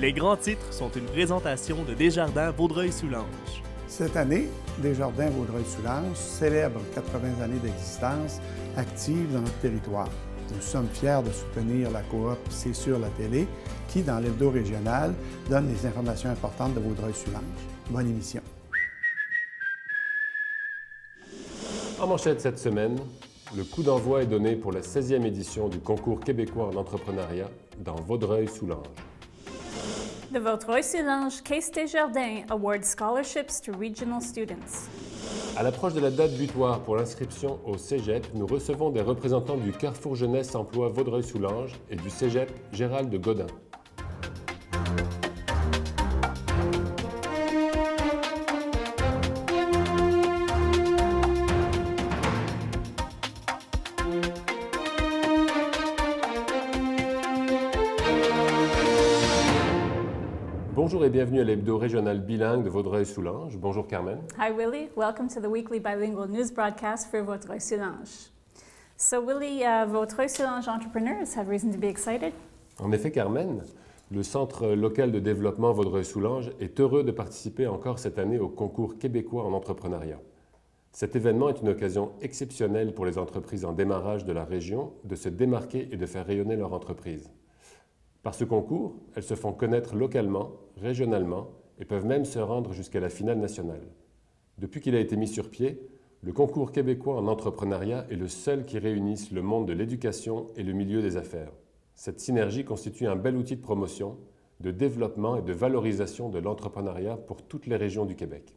Les grands titres sont une présentation de Desjardins Vaudreuil-Soulanges. Cette année, Desjardins Vaudreuil-Soulanges célèbre 80 années d'existence active dans notre territoire. Nous sommes fiers de soutenir la coop C'est sur la télé qui, dans l'hebdo régional, donne les informations importantes de Vaudreuil-Soulanges. Bonne émission. En manchette cette semaine, le coup d'envoi est donné pour la 16e édition du concours québécois en entrepreneuriat dans Vaudreuil-Soulanges. The Vaudreuil-Soulanges Case Desjardins awards scholarships to regional students. À l'approche de la date butoir pour l'inscription au Cégep, nous recevons des représentants du Carrefour Jeunesse Emploi Vaudreuil-Soulanges et du Cégep Gérald de Godin. Bonjour et bienvenue à l'hebdo régional bilingue de Vaudreuil-Soulanges. Bonjour Carmen. Hi Willie, welcome to the weekly bilingual news broadcast for Vaudreuil-Soulanges. So Willie, Vaudreuil-Soulanges entrepreneurs have reason to be excited. En effet Carmen, le Centre local de développement Vaudreuil-Soulanges est heureux de participer encore cette année au concours québécois en entrepreneuriat. Cet événement est une occasion exceptionnelle pour les entreprises en démarrage de la région de se démarquer et de faire rayonner leur entreprise. Par ce concours, elles se font connaître localement, régionalement et peuvent même se rendre jusqu'à la finale nationale. Depuis qu'il a été mis sur pied, le concours québécois en entrepreneuriat est le seul qui réunisse le monde de l'éducation et le milieu des affaires. Cette synergie constitue un bel outil de promotion, de développement et de valorisation de l'entrepreneuriat pour toutes les régions du Québec.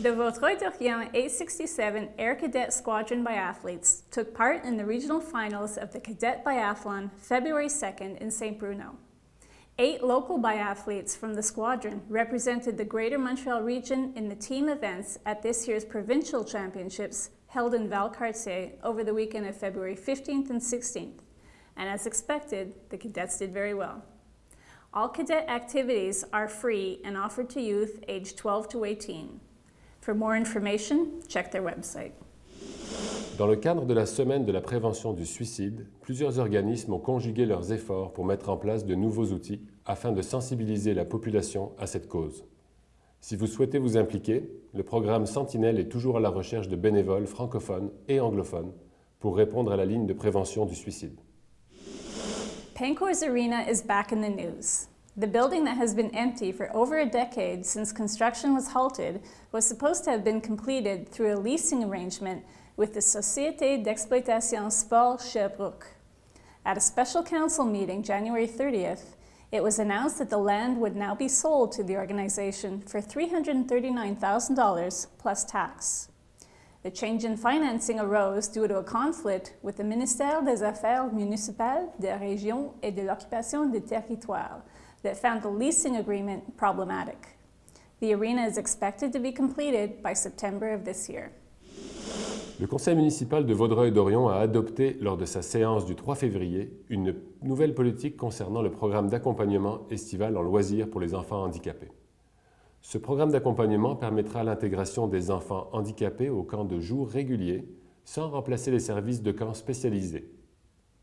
The Vaudreuil-Dorion A67 Air Cadet Squadron Biathletes took part in the regional finals of the Cadet Biathlon February 2nd in St. Bruno. 8 local biathletes from the squadron represented the Greater Montreal region in the team events at this year's Provincial Championships held in Valcartier over the weekend of February 15th and 16th. And as expected, the cadets did very well. All cadet activities are free and offered to youth aged 12 to 18. For more information, check their website. Dans le cadre de la Semaine de la prévention du suicide, plusieurs organismes ont conjugué leurs efforts pour mettre en place de nouveaux outils afin de sensibiliser la population à cette cause. Si vous souhaitez vous impliquer, le programme Sentinelle est toujours à la recherche de bénévoles francophones et anglophones pour répondre à la ligne de prévention du suicide. Pancours Arena is back in the news. The building that has been empty for over a decade since construction was halted was supposed to have been completed through a leasing arrangement with the Société d'Exploitation Sport Sherbrooke. At a special council meeting January 30th, it was announced that the land would now be sold to the organization for $339,000 plus tax. The change in financing arose due to a conflict with the Ministère des Affaires municipales, des régions et de l'occupation des territoires that found the leasing agreement problematic. The arena is expected to be completed by September of this year. Le conseil municipal de Vaudreuil-Dorion a adopté, lors de sa séance du 3 février, une nouvelle politique concernant le programme d'accompagnement estival en loisirs pour les enfants handicapés. Ce programme d'accompagnement permettra l'intégration des enfants handicapés au camp de jour régulier sans remplacer les services de camp spécialisés.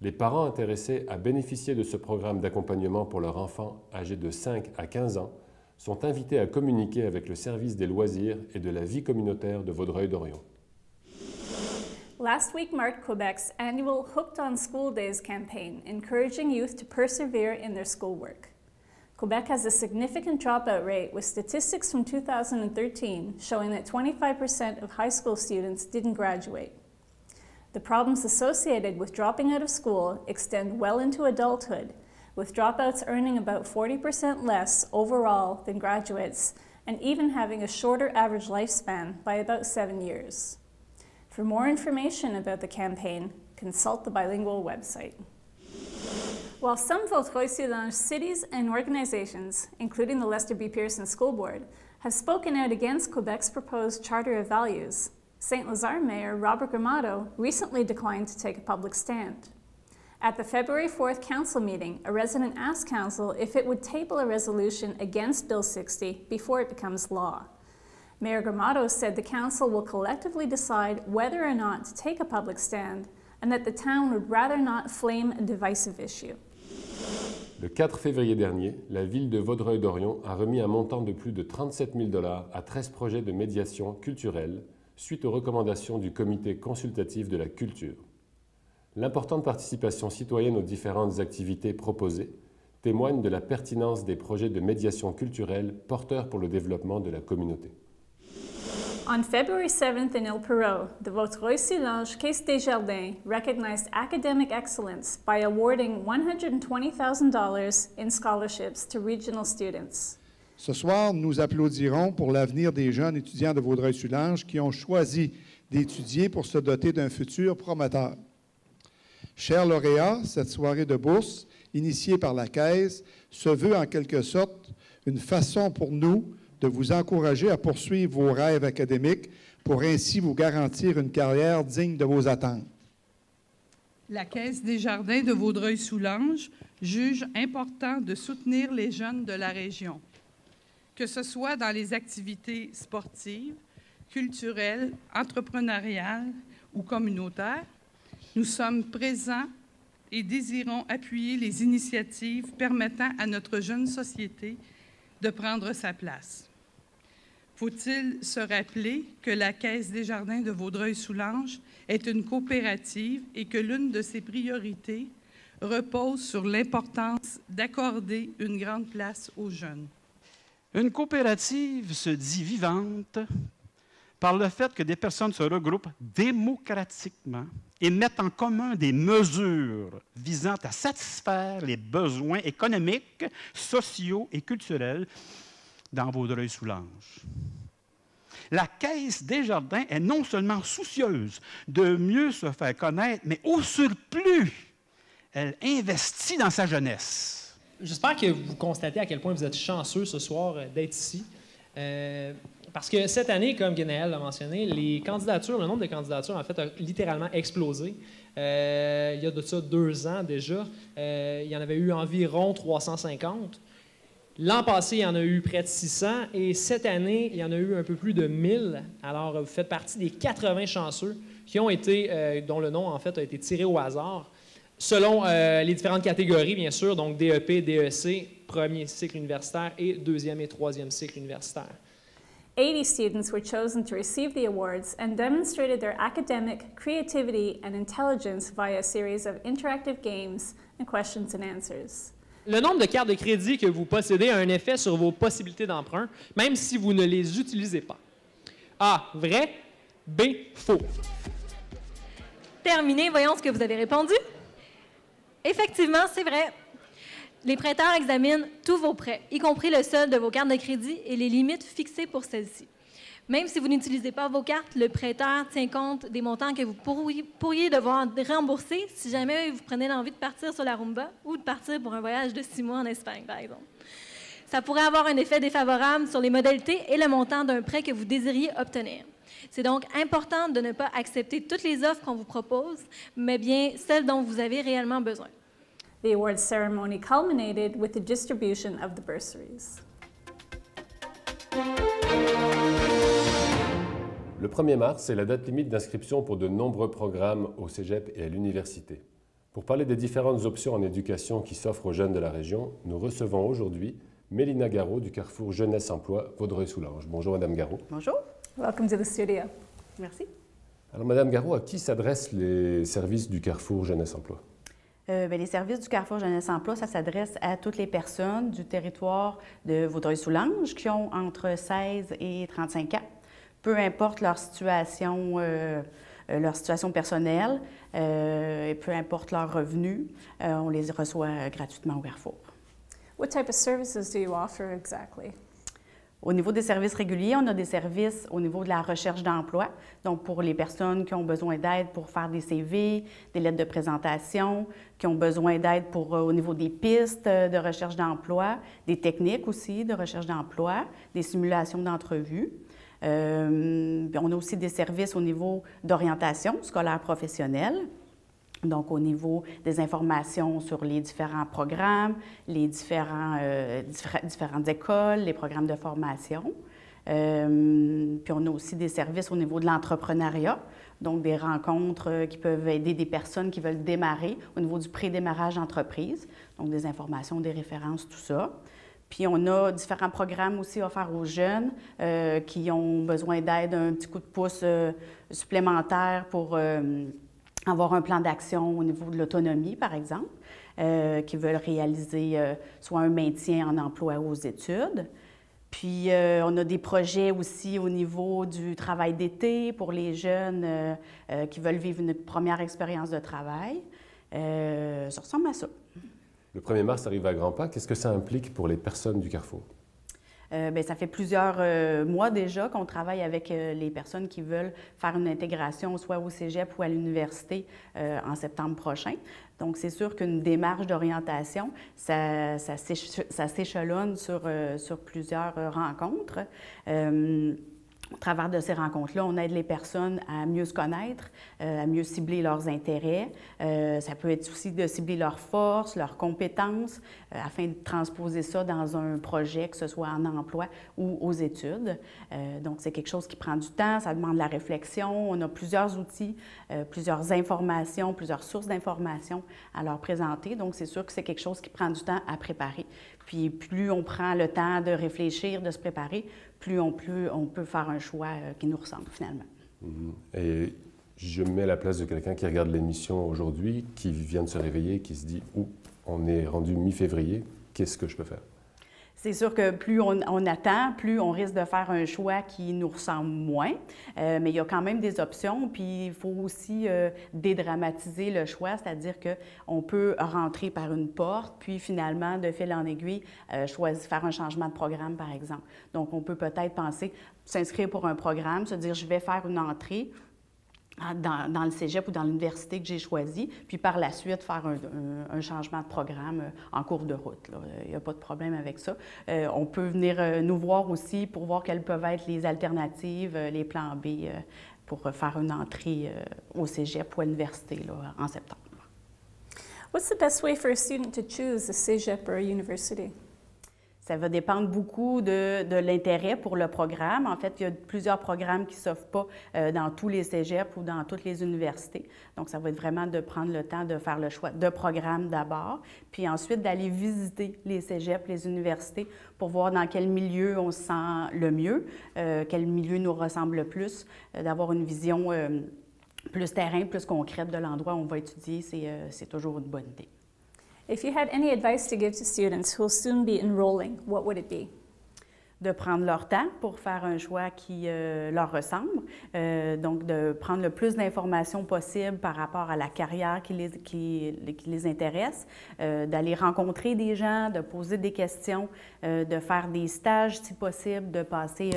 Les parents intéressés à bénéficier de ce programme d'accompagnement pour leurs enfants âgés de 5 à 15 ans sont invités à communiquer avec le service des loisirs et de la vie communautaire de Vaudreuil-Dorion. Last week marked Quebec's annual Hooked on School Days campaign, encouraging youth to persevere in their schoolwork. Quebec has a significant dropout rate, with statistics from 2013 showing that 25% of high school students didn't graduate. The problems associated with dropping out of school extend well into adulthood, with dropouts earning about 40% less overall than graduates and even having a shorter average lifespan by about 7 years. For more information about the campaign, consult the bilingual website. While some Vaudreuil-Soulanges cities and organizations, including the Lester B. Pearson School Board, have spoken out against Quebec's proposed Charter of Values, St. Lazare Mayor Robert Gramado recently declined to take a public stand. At the February 4th council meeting, a resident asked council if it would table a resolution against Bill 60 before it becomes law. Mayor Gramado said the council will collectively decide whether or not to take a public stand and that the town would rather not flame a divisive issue. Le 4 février dernier, la ville de Vaudreuil-Dorion a remis un montant de plus de 37 000 $ à 13 projets de médiation culturelle suite aux recommandations du Comité consultatif de la culture. L'importante participation citoyenne aux différentes activités proposées témoigne de la pertinence des projets de médiation culturelle porteurs pour le développement de la communauté. On February 7th in Il Perrot, the Vaudreuil-Soulanges Caisse Desjardins recognized academic excellence by awarding $120,000 in scholarships to regional students. Ce soir, nous applaudirons pour l'avenir des jeunes étudiants de Vaudreuil-Soulanges qui ont choisi d'étudier pour se doter d'un futur prometteur. Chers lauréats, cette soirée de bourse, initiée par la Caisse, se veut en quelque sorte une façon pour nous de vous encourager à poursuivre vos rêves académiques pour ainsi vous garantir une carrière digne de vos attentes. La Caisse Desjardins de Vaudreuil-Soulanges juge important de soutenir les jeunes de la région, que ce soit dans les activités sportives, culturelles, entrepreneuriales ou communautaires. Nous sommes présents et désirons appuyer les initiatives permettant à notre jeune société de prendre sa place. Faut-il se rappeler que la Caisse Desjardins de Vaudreuil-Soulanges est une coopérative et que l'une de ses priorités repose sur l'importance d'accorder une grande place aux jeunes. Une coopérative se dit vivante par le fait que des personnes se regroupent démocratiquement et mettent en commun des mesures visant à satisfaire les besoins économiques, sociaux et culturels dans Vaudreuil-Soulanges. La Caisse Desjardins est non seulement soucieuse de mieux se faire connaître, mais au surplus, elle investit dans sa jeunesse. J'espère que vous constatez à quel point vous êtes chanceux ce soir d'être ici. Parce que cette année, comme Guénaël l'a mentionné, le nombre de candidatures, en fait, a littéralement explosé. Il y a de ça 2 ans déjà, il y en avait eu environ 350. L'an passé, il y en a eu près de 600 et cette année, il y en a eu un peu plus de 1000. Alors, vous faites partie des 80 chanceux qui ont été, dont le nom, en fait, a été tiré au hasard, selon les différentes catégories, bien sûr, donc DEP, DEC, premier cycle universitaire et 2e et 3e cycle universitaire. 80 students were chosen to receive the awards and demonstrated their academic creativity and intelligence via a series of interactive games and questions and answers. Le nombre de cartes de crédit que vous possédez a un effet sur vos possibilités d'emprunt, même si vous ne les utilisez pas. A, vrai. B, faux. Terminé, voyons ce que vous avez répondu. Effectivement, c'est vrai. Les prêteurs examinent tous vos prêts, y compris le solde de vos cartes de crédit et les limites fixées pour celles-ci. Même si vous n'utilisez pas vos cartes, le prêteur tient compte des montants que vous pourriez devoir rembourser si jamais vous prenez l'envie de partir sur la Rumba ou de partir pour un voyage de 6 mois en Espagne, par exemple. Ça pourrait avoir un effet défavorable sur les modalités et le montant d'un prêt que vous désiriez obtenir. C'est donc important de ne pas accepter toutes les offres qu'on vous propose, mais bien celles dont vous avez réellement besoin. The awards ceremony culminated with the distribution of the bursaries. Le 1er mars est la date limite d'inscription pour de nombreux programmes au cégep et à l'université. Pour parler des différentes options en éducation qui s'offrent aux jeunes de la région, nous recevons aujourd'hui Mélina Garot du Carrefour Jeunesse Emploi Vaudreuil-Soulanges. Bonjour Madame Garot. Bonjour. Welcome to the studio. Merci. Alors Madame Garot, à qui s'adressent les services du Carrefour Jeunesse Emploi? Les services du Carrefour Jeunesse Emploi, ça s'adresse à toutes les personnes du territoire de Vaudreuil-Soulanges qui ont entre 16 et 35 ans. Peu importe leur situation personnelle, et peu importe leurs revenus, on les reçoit gratuitement au Carrefour. What type of services do you offer exactly? Au niveau des services réguliers, on a des services au niveau de la recherche d'emploi. Donc, pour les personnes qui ont besoin d'aide pour faire des CV, des lettres de présentation, qui ont besoin d'aide pour au niveau des pistes de recherche d'emploi, des techniques aussi de recherche d'emploi, des simulations d'entrevues. On a aussi des services au niveau d'orientation scolaire professionnelle. Donc, au niveau des informations sur les différents programmes, les différentes écoles, les programmes de formation. Puis on a aussi des services au niveau de l'entrepreneuriat, donc des rencontres qui peuvent aider des personnes qui veulent démarrer au niveau du pré-démarrage d'entreprise, donc des informations, des références, tout ça. Puis on a différents programmes aussi offerts aux jeunes qui ont besoin d'aide, un petit coup de pouce supplémentaire pour avoir un plan d'action au niveau de l'autonomie, par exemple, qui veulent réaliser soit un maintien en emploi ou aux études. Puis on a des projets aussi au niveau du travail d'été pour les jeunes qui veulent vivre une première expérience de travail. Ça ressemble à ça. Le 1er mars arrive à grands pas. Qu'est-ce que ça implique pour les personnes du Carrefour? Bien, ça fait plusieurs mois déjà qu'on travaille avec les personnes qui veulent faire une intégration soit au cégep ou à l'université en septembre prochain. Donc, c'est sûr qu'une démarche d'orientation, ça s'échelonne sur plusieurs rencontres. Au travers de ces rencontres-là, on aide les personnes à mieux se connaître, à mieux cibler leurs intérêts. Ça peut être aussi de cibler leurs forces, leurs compétences, afin de transposer ça dans un projet, que ce soit en emploi ou aux études. Donc, c'est quelque chose qui prend du temps, ça demande de la réflexion. On a plusieurs outils, plusieurs informations, plusieurs sources d'informations à leur présenter. Donc, c'est sûr que c'est quelque chose qui prend du temps à préparer. Puis, plus on prend le temps de réfléchir, de se préparer, plus on peut faire un choix qui nous ressemble finalement. Et je me mets à la place de quelqu'un qui regarde l'émission aujourd'hui, qui vient de se réveiller, qui se dit « Oh, on est rendu mi-février, qu'est-ce que je peux faire? » C'est sûr que plus on attend, plus on risque de faire un choix qui nous ressemble moins. Mais il y a quand même des options. Puis il faut aussi dédramatiser le choix, c'est-à-dire qu'on peut rentrer par une porte, puis finalement, de fil en aiguille, faire un changement de programme, par exemple. Donc, on peut peut-être penser, s'inscrire pour un programme, se dire, je vais faire une entrée dans le cégep ou dans l'université que j'ai choisi, puis par la suite faire un changement de programme en cours de route. Il n'y a pas de problème avec ça. On peut venir nous voir aussi pour voir quelles peuvent être les alternatives, les plans B pour faire une entrée au cégep ou à l'université en septembre. What's the best way for a student to choose a cégep or a university? Ça va dépendre beaucoup de l'intérêt pour le programme. En fait, il y a plusieurs programmes qui ne s'offrent pas dans tous les cégeps ou dans toutes les universités. Donc, ça va être vraiment de prendre le temps de faire le choix de programme d'abord, puis ensuite d'aller visiter les cégeps, les universités, pour voir dans quel milieu on se sent le mieux, quel milieu nous ressemble le plus, d'avoir une vision plus terrain, plus concrète de l'endroit où on va étudier, c'est toujours une bonne idée. If you had any advice to give to students who will soon be enrolling, what would it be? De prendre leur temps pour faire un choix qui leur ressemble, donc de prendre le plus d'informations possible par rapport à la carrière qui les intéresse, d'aller rencontrer des gens, de poser des questions, de faire des stages si possible, de passer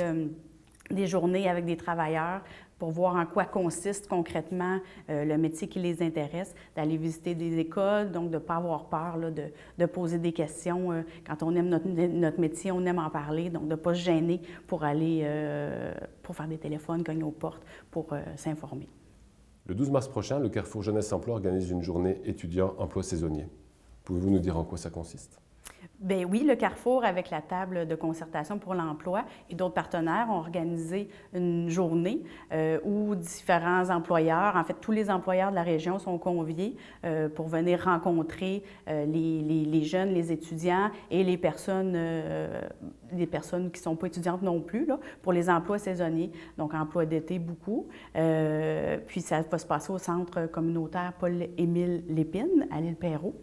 des journées avec des travailleurs pour voir en quoi consiste concrètement le métier qui les intéresse, d'aller visiter des écoles, donc de ne pas avoir peur là, de poser des questions. Quand on aime notre métier, on aime en parler, donc de ne pas se gêner pour aller, pour faire des téléphones, cogner aux portes, pour s'informer. Le 12 mars prochain, le Carrefour Jeunesse Emploi organise une journée étudiant emploi saisonnier. Pouvez-vous nous dire en quoi ça consiste? Bien oui, le Carrefour, avec la table de concertation pour l'emploi et d'autres partenaires, ont organisé une journée où différents employeurs, en fait tous les employeurs de la région sont conviés pour venir rencontrer les jeunes, les étudiants et les personnes qui ne sont pas étudiantes non plus, là, pour les emplois saisonniers, donc emploi d'été beaucoup. Puis ça va se passer au centre communautaire Paul-Émile Lépine, à l'île Perrot.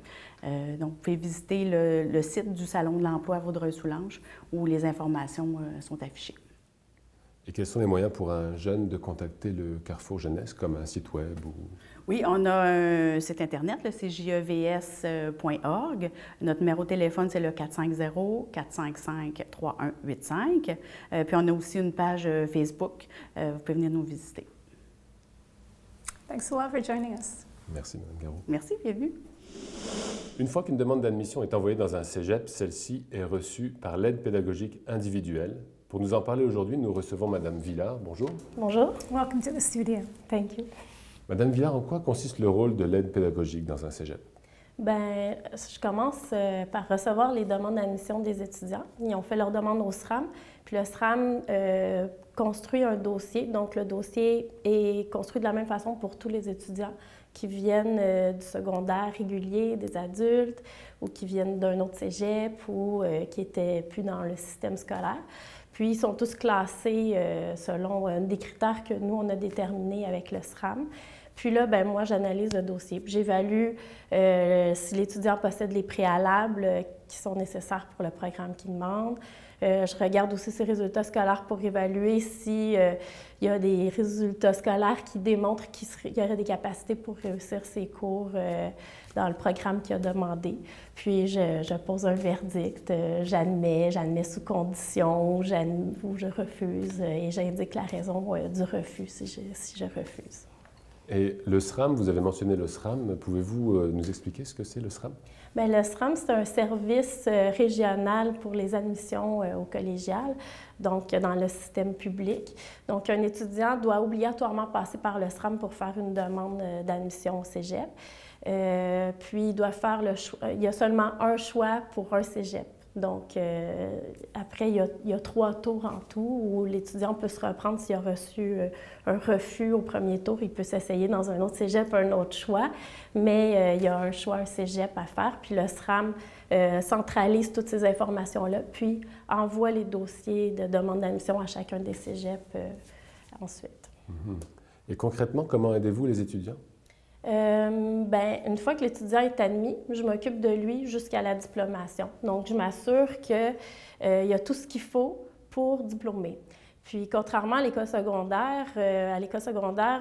Donc, vous pouvez visiter le site du Salon de l'emploi à Vaudreuil-Soulanges où les informations sont affichées. Et quels sont les moyens pour un jeune de contacter le Carrefour Jeunesse, comme un site web ou... Oui, on a un site Internet, c'est jevs.org. Notre numéro de téléphone, c'est le 450-455-3185. Puis on a aussi une page Facebook. Vous pouvez venir nous visiter. Thanks a lot for joining us. Merci, Mme Garot. Merci, bienvenue. Une fois qu'une demande d'admission est envoyée dans un cégep, celle-ci est reçue par l'aide pédagogique individuelle. Pour nous en parler aujourd'hui, nous recevons Mme Villard. Bonjour. Bonjour. Welcome to the studio. Thank you. Madame Villard, en quoi consiste le rôle de l'aide pédagogique dans un cégep? Bien, je commence par recevoir les demandes d'admission des étudiants. Ils ont fait leur demande au SRAM, puis le SRAM construit un dossier. Donc, le dossier est construit de la même façon pour tous les étudiants qui viennent du secondaire régulier, des adultes, ou qui viennent d'un autre cégep ou qui n'étaient plus dans le système scolaire. Puis, ils sont tous classés selon des critères que nous, on a déterminés avec le SRAM. Puis là, ben moi, j'analyse le dossier. J'évalue si l'étudiant possède les préalables qui sont nécessaires pour le programme qu'il demande. Je regarde aussi ses résultats scolaires pour évaluer s'il y a des résultats scolaires qui démontrent qu'il y aurait des capacités pour réussir ses cours dans le programme qu'il a demandé. Puis, je pose un verdict. J'admets sous condition ou je refuse et j'indique la raison du refus si je refuse. Et le SRAM, vous avez mentionné le SRAM. Pouvez-vous nous expliquer ce que c'est le SRAM? Bien, le SRAM, c'est un service régional pour les admissions au collégial, donc dans le système public. Donc, un étudiant doit obligatoirement passer par le SRAM pour faire une demande d'admission au cégep. Puis, il doit faire le choix. Il y a seulement un choix pour un cégep. Donc, après, il y a 3 tours en tout où l'étudiant peut se reprendre s'il a reçu un refus au premier tour. Il peut s'essayer dans un autre cégep, un autre choix, mais il y a un choix, un cégep à faire. Puis le SRAM centralise toutes ces informations-là, puis envoie les dossiers de demande d'admission à chacun des cégeps ensuite. Et concrètement, comment aidez-vous les étudiants? Bien, une fois que l'étudiant est admis, je m'occupe de lui jusqu'à la diplomation. Donc, je m'assure qu'il y a tout ce qu'il faut pour diplômer. Puis, contrairement à l'école secondaire,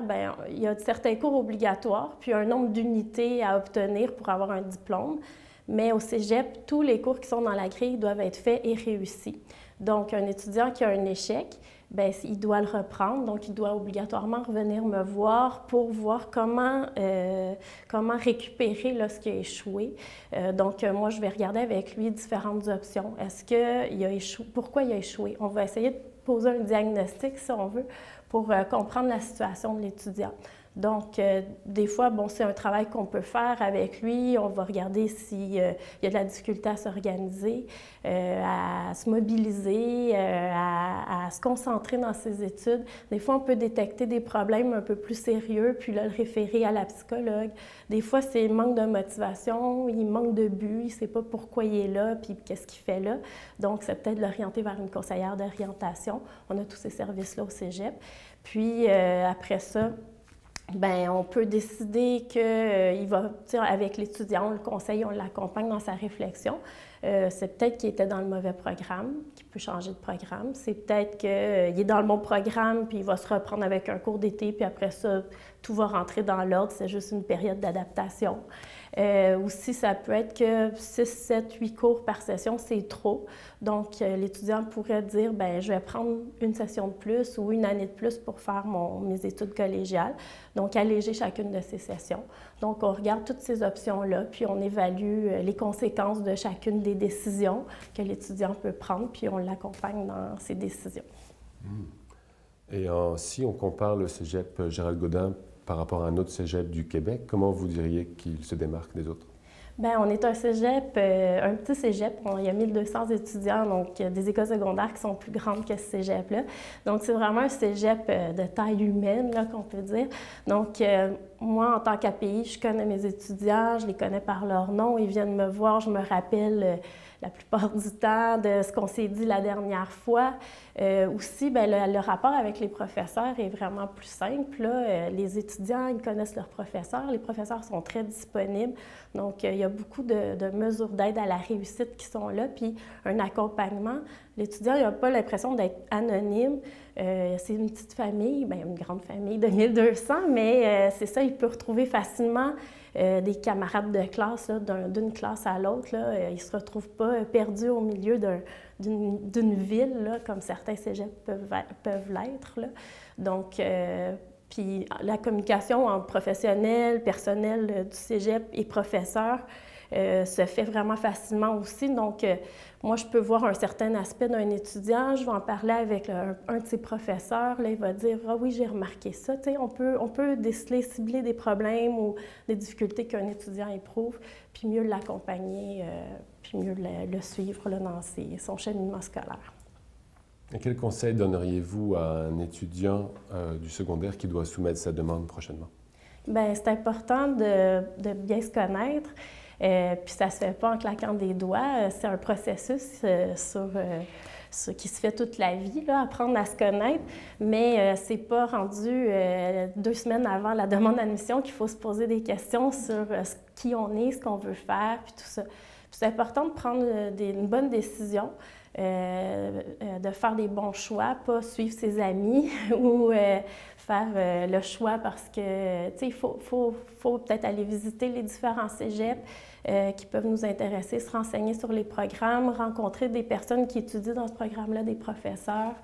bien, il y a certains cours obligatoires, puis un nombre d'unités à obtenir pour avoir un diplôme. Mais au cégep, tous les cours qui sont dans la grille doivent être faits et réussis. Donc, un étudiant qui a un échec, bien, il doit le reprendre, donc il doit obligatoirement revenir me voir pour voir comment récupérer là, ce qui a échoué. Donc, moi, je vais regarder avec lui différentes options. Est-ce qu'il a échoué? Pourquoi il a échoué? On va essayer de poser un diagnostic, si on veut, pour comprendre la situation de l'étudiant. Donc, des fois, bon, c'est un travail qu'on peut faire avec lui. On va regarder s'il y a de la difficulté à s'organiser, à se mobiliser, à se concentrer dans ses études. Des fois, on peut détecter des problèmes un peu plus sérieux, puis là, le référer à la psychologue. Des fois, c'est manque de motivation, il manque de but, il ne sait pas pourquoi il est là, puis qu'est-ce qu'il fait là. Donc, c'est peut-être l'orienter vers une conseillère d'orientation. On a tous ces services-là au cégep. Puis, après ça, bien, on peut décider qu'il va, avec l'étudiant, on le conseille, on l'accompagne dans sa réflexion. C'est peut-être qu'il était dans le mauvais programme, qu'il peut changer de programme. C'est peut-être qu'il est dans le bon programme, puis il va se reprendre avec un cours d'été, puis après ça, tout va rentrer dans l'ordre. C'est juste une période d'adaptation. Aussi, ça peut être que 6, 7, 8 cours par session, c'est trop. Donc, l'étudiant pourrait dire, bien, je vais prendre une session de plus ou une année de plus pour faire mes études collégiales. Donc, alléger chacune de ces sessions. Donc, on regarde toutes ces options-là, puis on évalue les conséquences de chacune des décisions que l'étudiant peut prendre, puis on l'accompagne dans ses décisions. Et si on compare le cégep Gérald Godin par rapport à un autre cégep du Québec, comment vous diriez qu'il se démarque des autres? Bien, on est un cégep, un petit cégep. Il y a 1200 étudiants, donc des écoles secondaires qui sont plus grandes que ce cégep-là. Donc, c'est vraiment un cégep de taille humaine, là, qu'on peut dire. Donc, moi, en tant qu'API, je connais mes étudiants, je les connais par leur nom. Ils viennent me voir, je me rappelle la plupart du temps de ce qu'on s'est dit la dernière fois. Aussi, bien, le rapport avec les professeurs est vraiment plus simple. Là. Les étudiants, ils connaissent leurs professeurs. Les professeurs sont très disponibles. Donc, il y a beaucoup de mesures d'aide à la réussite qui sont là, puis un accompagnement. L'étudiant, il n'a pas l'impression d'être anonyme. C'est une petite famille, bien, une grande famille de 1200, mais c'est ça, il peut retrouver facilement des camarades de classe, d'une classe à l'autre. Ils ne se retrouvent pas perdus au milieu d'une ville, là, comme certains cégeps peuvent l'être. Donc, puis la communication entre professionnels, personnel du cégep et professeurs, se fait vraiment facilement aussi. Donc, moi, je peux voir un certain aspect d'un étudiant, je vais en parler avec un de ses professeurs, là, il va dire « Ah oui, j'ai remarqué ça ». Tu sais, on peut déceler, cibler des problèmes ou des difficultés qu'un étudiant éprouve, puis mieux l'accompagner, puis mieux le suivre là, dans son cheminement scolaire. Et quel conseil donneriez-vous à un étudiant du secondaire qui doit soumettre sa demande prochainement? Bien, c'est important de bien se connaître. Puis ça ne se fait pas en claquant des doigts. C'est un processus qui se fait toute la vie, là, apprendre à se connaître. Mais c'est pas rendu 2 semaines avant la demande d'admission qu'il faut se poser des questions sur qui on est, ce qu'on veut faire, puis tout ça. Puis c'est important de prendre une bonne décision, de faire des bons choix, pas suivre ses amis ou faire le choix parce que, tu sais, il faut peut-être aller visiter les différents cégeps qui peuvent nous intéresser, se renseigner sur les programmes, rencontrer des personnes qui étudient dans ce programme-là, des professeurs.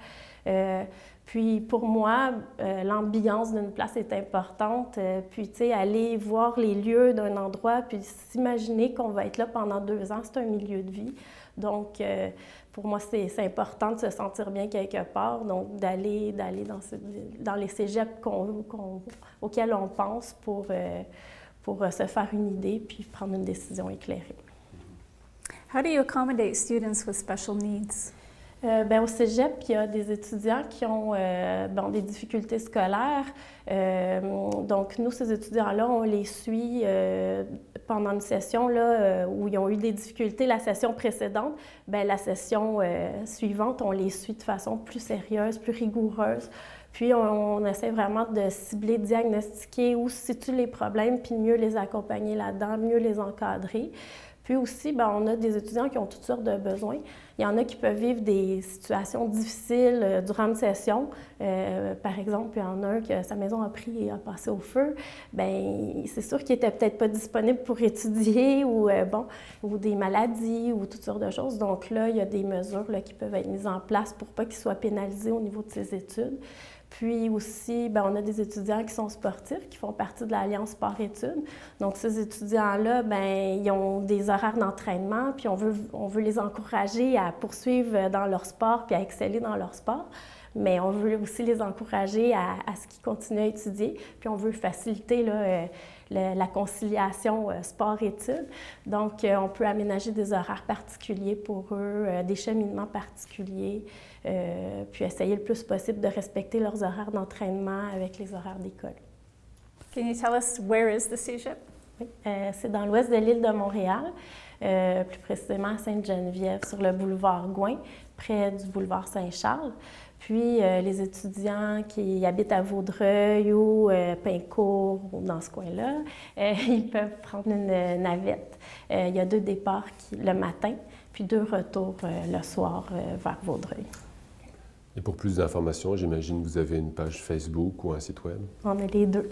Puis pour moi, l'ambiance d'une place est importante. Puis, tu sais, aller voir les lieux d'un endroit, puis s'imaginer qu'on va être là pendant 2 ans, c'est un milieu de vie. Donc, pour moi, c'est important de se sentir bien quelque part, donc d'aller dans les cégeps auxquels on pense pour se faire une idée puis prendre une décision éclairée. How do you accommodate students with special needs? Bien, au cégep, il y a des étudiants qui ont des difficultés scolaires. Donc, nous, ces étudiants-là, on les suit pendant une session là, où ils ont eu des difficultés la session précédente. Bien, la session suivante, on les suit de façon plus sérieuse, plus rigoureuse. Puis, on essaie vraiment de cibler, de diagnostiquer où se situent les problèmes, puis mieux les accompagner là-dedans, mieux les encadrer. Puis aussi, bien, on a des étudiants qui ont toutes sortes de besoins. Il y en a qui peuvent vivre des situations difficiles durant une session. Par exemple, il y en a un que sa maison a pris et a passé au feu. Bien, c'est sûr qu'il n'était peut-être pas disponible pour étudier ou des maladies ou toutes sortes de choses. Donc là, il y a des mesures là, qui peuvent être mises en place pour pas qu'il soit pénalisé au niveau de ses études. Puis aussi, bien, on a des étudiants qui sont sportifs, qui font partie de l'Alliance Sport-Études. Donc, ces étudiants-là, bien, ils ont des horaires d'entraînement, puis on veut les encourager à poursuivre dans leur sport puis à exceller dans leur sport. Mais on veut aussi les encourager à ce qu'ils continuent à étudier. Puis on veut faciliter là, la conciliation sport-études. Donc, on peut aménager des horaires particuliers pour eux, des cheminements particuliers, puis essayer le plus possible de respecter leurs horaires d'entraînement avec les horaires d'école. Can you tell us where is the cégep? Oui, c'est dans l'ouest de l'île de Montréal, plus précisément à Sainte-Geneviève, sur le boulevard Gouin, près du boulevard Saint-Charles. Puis, les étudiants qui habitent à Vaudreuil ou Pincourt ou dans ce coin-là, ils peuvent prendre une navette. Il y a 2 départs le matin, puis 2 retours le soir vers Vaudreuil. Et pour plus d'informations, j'imagine que vous avez une page Facebook ou un site web? On a les 2.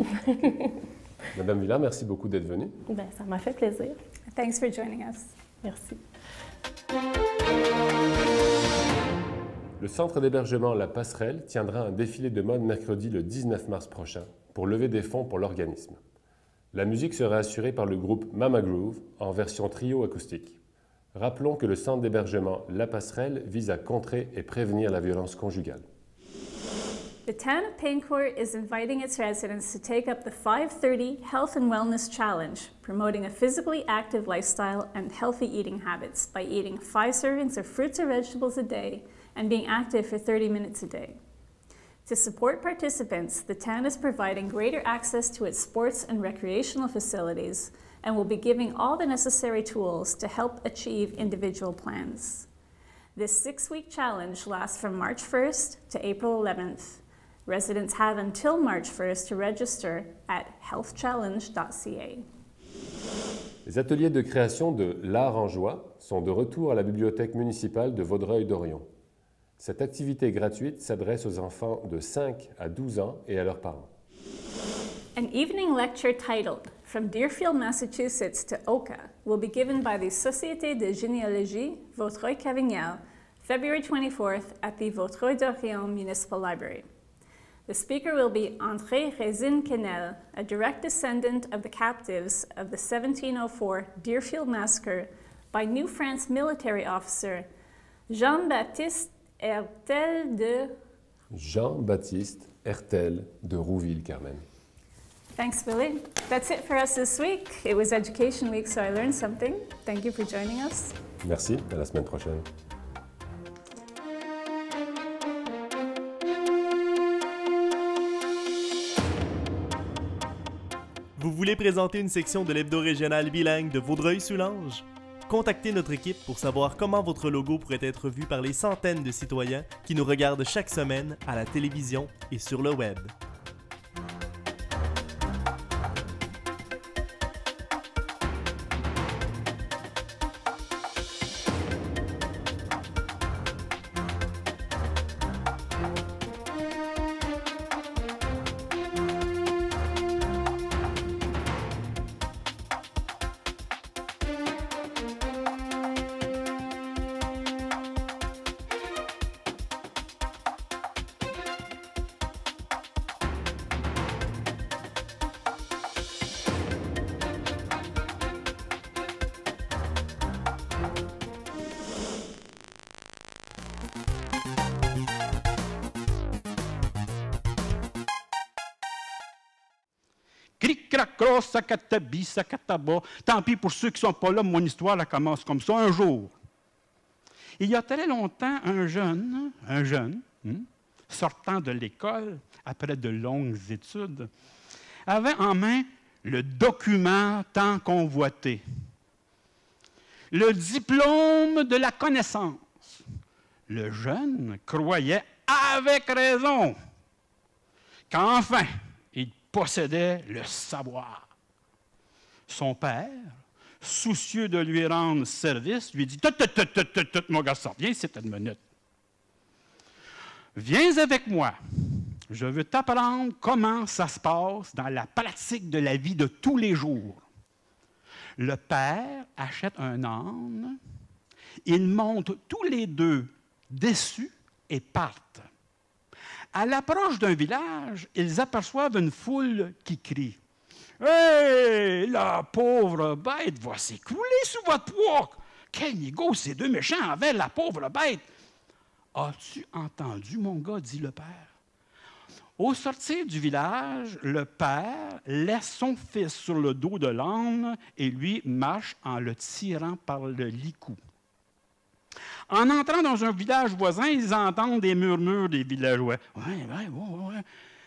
Madame Villard, merci beaucoup d'être venue. Bien, ça m'a fait plaisir. Thanks for joining us. Merci. Le centre d'hébergement La Passerelle tiendra un défilé de mode mercredi le 19 mars prochain pour lever des fonds pour l'organisme. La musique sera assurée par le groupe Mama Groove en version trio acoustique. Rappelons que le centre d'hébergement La Passerelle vise à contrer et prévenir la violence conjugale. The town of Paincourt is inviting its residents to take up the 5:30 Health and Wellness Challenge, promoting a physically active lifestyle and healthy eating habits by eating 5 servings of fruits or vegetables a day and being active for 30 minutes a day. To support participants, the town is providing greater access to its sports and recreational facilities and will be giving all the necessary tools to help achieve individual plans. This 6-week challenge lasts from March 1st to April 11th. Residents have until March 1st to register at healthchallenge.ca. Les ateliers de création de l'art en joie sont de retour à la bibliothèque municipale de Vaudreuil-Dorion. Cette activité gratuite s'adresse aux enfants de 5 à 12 ans et à leurs parents. An evening lecture titled From Deerfield, Massachusetts to Oka will be given by the Société de Généalogie Vaudreuil-Cavignac, February 24th at the Vaudreuil-Dorion Municipal Library. The speaker will be André Résine Quesnel, a direct descendant of the captives of the 1704 Deerfield Massacre by New France military officer Jean-Baptiste Hertel de... Jean-Baptiste Hertel de Rouville, Carmen. Thanks, Billy. That's it for us this week. It was Education Week, so I learned something. Thank you for joining us. Merci, à la semaine prochaine. Vous voulez présenter une section de l'hebdo régional bilingue de Vaudreuil-Soulanges? Contactez notre équipe pour savoir comment votre logo pourrait être vu par les centaines de citoyens qui nous regardent chaque semaine à la télévision et sur le web. Cric-crac-croc, sacatabi, sacataba. Tant pis pour ceux qui ne sont pas là, mon histoire elle commence comme ça un jour. Il y a très longtemps, un jeune, sortant de l'école, après de longues études, avait en main le document tant convoité. Le diplôme de la connaissance. Le jeune croyait, avec raison, qu'enfin, il possédait le savoir. Son père, soucieux de lui rendre service, lui dit « Tut, mon garçon, viens ici une minute. Viens avec moi. Je veux t'apprendre comment ça se passe dans la pratique de la vie de tous les jours. » Le père achète un âne. Ils montent tous les deux déçus et partent. À l'approche d'un village, ils aperçoivent une foule qui crie « Hé, la pauvre bête va s'écrouler sous votre poids! Quel négo ces deux méchants envers la pauvre bête! » « As-tu entendu, mon gars? » dit le père. Au sortir du village, le père laisse son fils sur le dos de l'âne et lui marche en le tirant par le licou. En entrant dans un village voisin, ils entendent des murmures des villageois. « Ouais.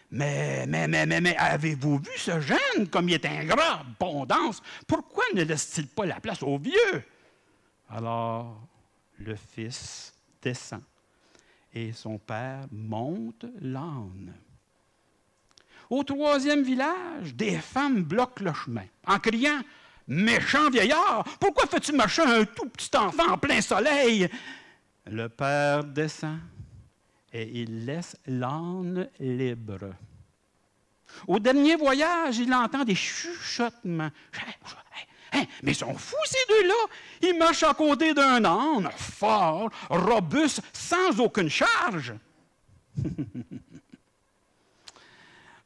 Mais avez-vous vu ce jeune, comme il est ingrat, bon danse? Pourquoi ne laisse-t-il pas la place aux vieux? » Alors, le fils descend et son père monte l'âne. Au troisième village, des femmes bloquent le chemin en criant « Méchant vieillard, pourquoi fais-tu marcher un tout petit enfant en plein soleil? » Le père descend et il laisse l'âne libre. Au dernier voyage, il entend des chuchotements. Mais ils sont fous, ces deux-là! Ils marchent à côté d'un âne, fort, robuste, sans aucune charge.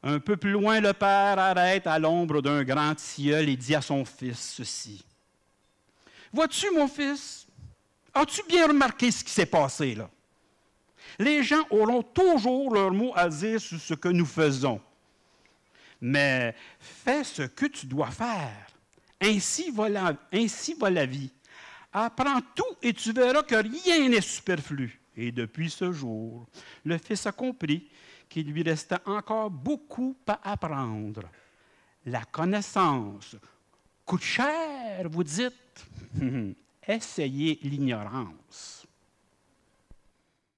Un peu plus loin, le père arrête à l'ombre d'un grand tilleul et dit à son fils ceci. « Vois-tu, mon fils, as-tu bien remarqué ce qui s'est passé là? Les gens auront toujours leur mot à dire sur ce que nous faisons. Mais fais ce que tu dois faire. Ainsi va la vie. Apprends tout et tu verras que rien n'est superflu. » Et depuis ce jour, le fils a compris qu'il lui restait encore beaucoup à apprendre. La connaissance coûte cher, vous dites. Essayez l'ignorance.